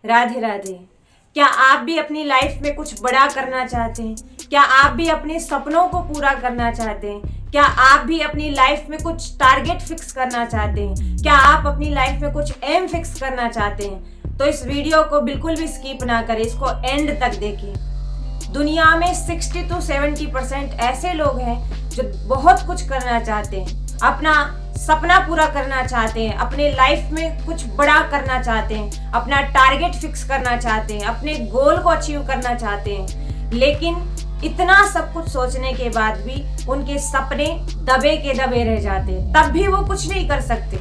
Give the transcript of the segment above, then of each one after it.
राधे राधे। क्या आप भी अपनी लाइफ में कुछ बड़ा करना चाहते हैं? क्या आप भी अपने सपनों को पूरा करना चाहते हैं? क्या आप भी अपनी लाइफ में कुछ टारगेट फिक्स करना चाहते हैं? क्या आप अपनी लाइफ में कुछ एम फिक्स करना चाहते हैं? तो इस वीडियो को बिल्कुल भी स्किप ना करें, इसको एंड तक देखें। दुनिया में 60 to 70% ऐसे लोग हैं जो बहुत कुछ करना चाहते हैं, अपना सपना पूरा करना चाहते हैं, अपने लाइफ में कुछ बड़ा करना चाहते हैं, अपना टारगेट फिक्स करना चाहते हैं, अपने गोल को अचीव करना चाहते हैं, लेकिन इतना सब कुछ सोचने के बाद भी उनके सपने दबे के दबे रह जाते हैं। तब भी वो कुछ नहीं कर सकते।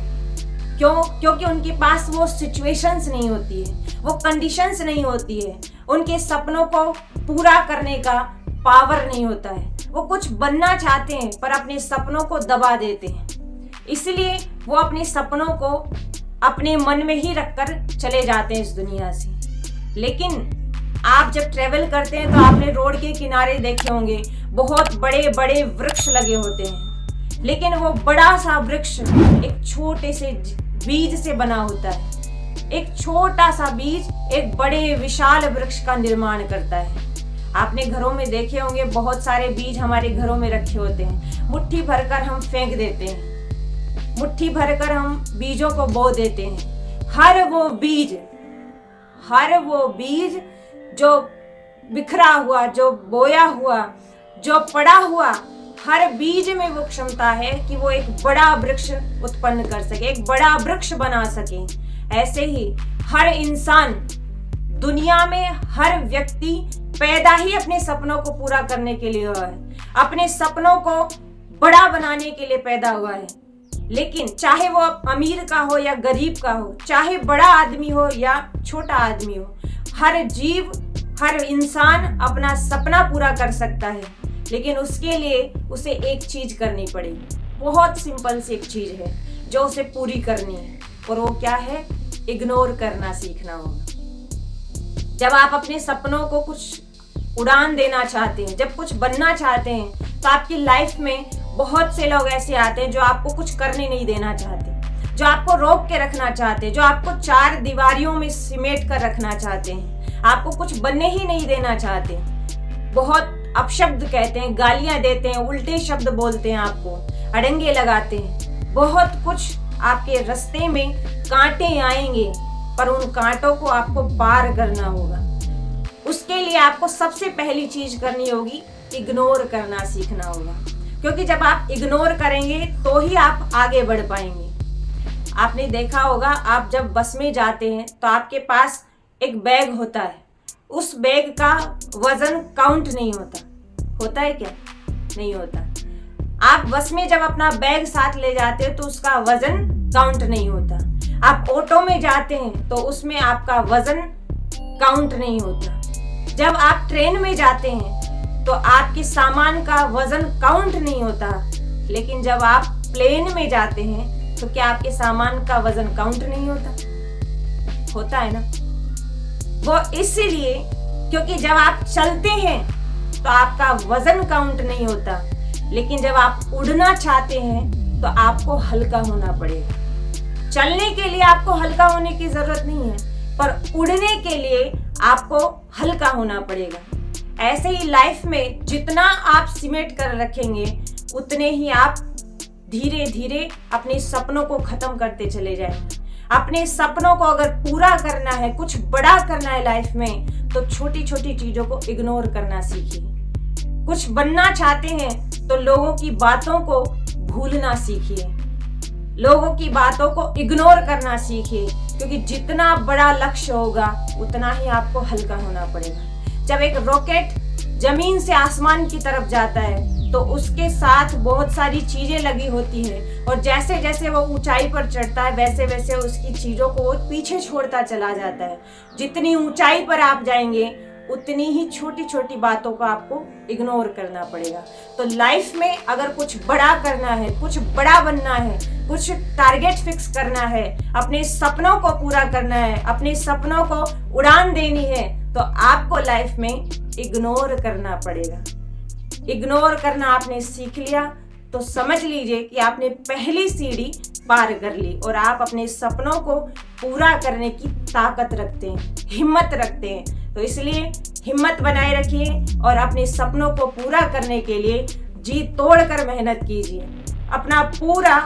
क्यों? क्योंकि उनके पास वो सिचुएशंस नहीं होती है, वो कंडीशंस नहीं होती है, उनके सपनों को पूरा करने का पावर नहीं होता है। वो कुछ बनना चाहते हैं पर अपने सपनों को दबा देते हैं, इसलिए वो अपने सपनों को अपने मन में ही रखकर चले जाते हैं इस दुनिया से। लेकिन आप जब ट्रेवल करते हैं तो आपने रोड के किनारे देखे होंगे बहुत बड़े बड़े वृक्ष लगे होते हैं, लेकिन वो बड़ा सा वृक्ष एक छोटे से बीज से बना होता है। एक छोटा सा बीज एक बड़े विशाल वृक्ष का निर्माण करता है। आपने घरों में देखे होंगे बहुत सारे बीज हमारे घरों में रखे होते हैं, मुट्ठी भरकर हम फेंक देते हैं, मुट्ठी भरकर हम बीजों को बो देते हैं। हर वो बीज जो बिखरा हुआ, जो बोया हुआ, जो पड़ा हुआ, हर बीज में वो क्षमता है कि वो एक बड़ा वृक्ष उत्पन्न कर सके, एक बड़ा वृक्ष बना सके। ऐसे ही हर इंसान, दुनिया में हर व्यक्ति पैदा ही अपने सपनों को पूरा करने के लिए हुआ है, अपने सपनों को बड़ा बनाने के लिए पैदा हुआ है। लेकिन चाहे वो अमीर का हो या गरीब का हो, चाहे बड़ा आदमी हो या छोटा आदमी हो, हर जीव, हर इंसान अपना सपना पूरा कर सकता है, लेकिन उसके लिए उसे एक चीज करनी पड़ेगी। बहुत सिंपल सी एक चीज है जो उसे पूरी करनी है, और वो क्या है? इग्नोर करना सीखना होगा। जब आप अपने सपनों को कुछ उड़ान देना चाहते हैं, जब कुछ बनना चाहते हैं, तो आपकी लाइफ में बहुत से लोग ऐसे आते हैं जो आपको कुछ करने नहीं देना चाहते, जो आपको रोक के रखना चाहते हैं, जो आपको चार दीवारियों में सिमेट कर रखना चाहते हैं, आपको कुछ बनने ही नहीं देना चाहते। बहुत अपशब्द कहते हैं, गालियां देते हैं, उल्टे शब्द बोलते हैं, आपको अड़ंगे लगाते हैं। बहुत कुछ आपके रास्ते में कांटे आएंगे, पर उन कांटों को आपको पार करना होगा। उसके लिए आपको सबसे पहली चीज करनी होगी, इग्नोर करना सीखना होगा। क्योंकि जब आप इग्नोर करेंगे तो ही आप आगे बढ़ पाएंगे। आपने देखा होगा, आप जब बस में जाते हैं तो आपके पास एक बैग होता है, उस बैग का वजन काउंट नहीं होता। होता है क्या? नहीं होता। आप बस में जब अपना बैग साथ ले जाते हैं तो उसका वजन काउंट नहीं होता। आप ऑटो में जाते हैं तो उसमें आपका वजन काउंट नहीं होता। जब आप ट्रेन में जाते हैं तो आपके सामान का वजन काउंट नहीं होता, लेकिन जब आप प्लेन में जाते हैं तो क्या आपके सामान का वजन काउंट नहीं होता? होता है ना। वो इसलिए क्योंकि जब आप चलते हैं तो आपका वजन काउंट नहीं होता, लेकिन जब आप उड़ना चाहते हैं तो आपको हल्का होना पड़ेगा। चलने के लिए आपको हल्का होने की जरूरत नहीं है, पर उड़ने के लिए आपको हल्का होना पड़ेगा। ऐसे ही लाइफ में जितना आप सिमेट कर रखेंगे, उतने ही आप धीरे धीरे अपने सपनों को खत्म करते चले जाएंगे। अपने सपनों को अगर पूरा करना है, कुछ बड़ा करना है लाइफ में, तो छोटी छोटी चीजों को इग्नोर करना सीखिए। कुछ बनना चाहते हैं तो लोगों की बातों को भूलना सीखिए, लोगों की बातों को इग्नोर करना सीखिए, क्योंकि जितना बड़ा लक्ष्य होगा उतना ही आपको हल्का होना पड़ेगा। जब एक रॉकेट जमीन से आसमान की तरफ जाता है तो उसके साथ बहुत सारी चीजें लगी होती है, और जैसे जैसे वो ऊंचाई पर चढ़ता है वैसे वैसे उसकी चीजों को वो पीछे छोड़ता चला जाता है। जितनी ऊंचाई पर आप जाएंगे उतनी ही छोटी छोटी बातों को आपको इग्नोर करना पड़ेगा। तो लाइफ में अगर कुछ बड़ा करना है, कुछ बड़ा बनना है, कुछ टारगेट फिक्स करना है, अपने सपनों को पूरा करना है, अपने सपनों को उड़ान देनी है, तो आपको लाइफ में इग्नोर करना पड़ेगा। इग्नोर करना आपने सीख लिया तो समझ लीजिए कि आपने पहली सीढ़ी पार कर ली और आप अपने सपनों को पूरा करने की ताकत रखते हैं, हिम्मत रखते हैं। तो इसलिए हिम्मत बनाए रखिए और अपने सपनों को पूरा करने के लिए जी तोड़कर मेहनत कीजिए, अपना पूरा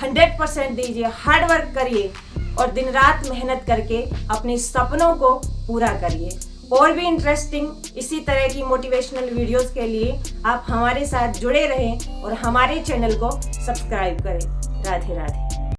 100% दीजिए, हार्ड वर्क करिए और दिन रात मेहनत करके अपने सपनों को पूरा करिए। और भी इंटरेस्टिंग इसी तरह की मोटिवेशनल वीडियोस के लिए आप हमारे साथ जुड़े रहें और हमारे चैनल को सब्सक्राइब करें। राधे राधे।